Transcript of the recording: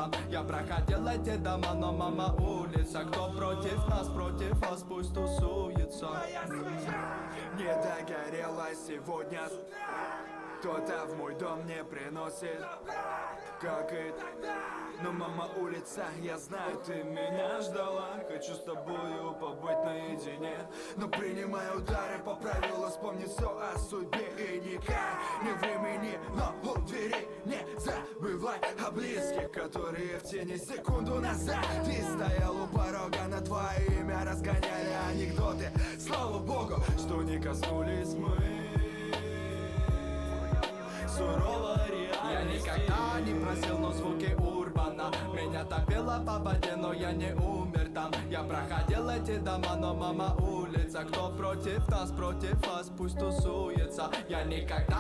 там. Я проходил эти дома, но мама улица. Кто против нас, против вас, пусть тусуется. Не догорела сегодня. Кто-то в мой дом не приносит, как и но мама улица, я знаю, ты меня ждала. Хочу с тобою побыть наедине, но принимай удары по правилу, вспомни все о судьбе и никак не времени. Но у двери не забывай о близких, которые в тени секунду назад. Ты стоял у порога, на твое имя разгоняли анекдоты. Слава богу, что не коснулись мы суровой реальности. Я никогда не просил, но звуки урбана меня топило по воде, но я не умер там. Я проходил эти дома, но мама улица. Кто против нас, против вас, пусть тусуется. Я никогда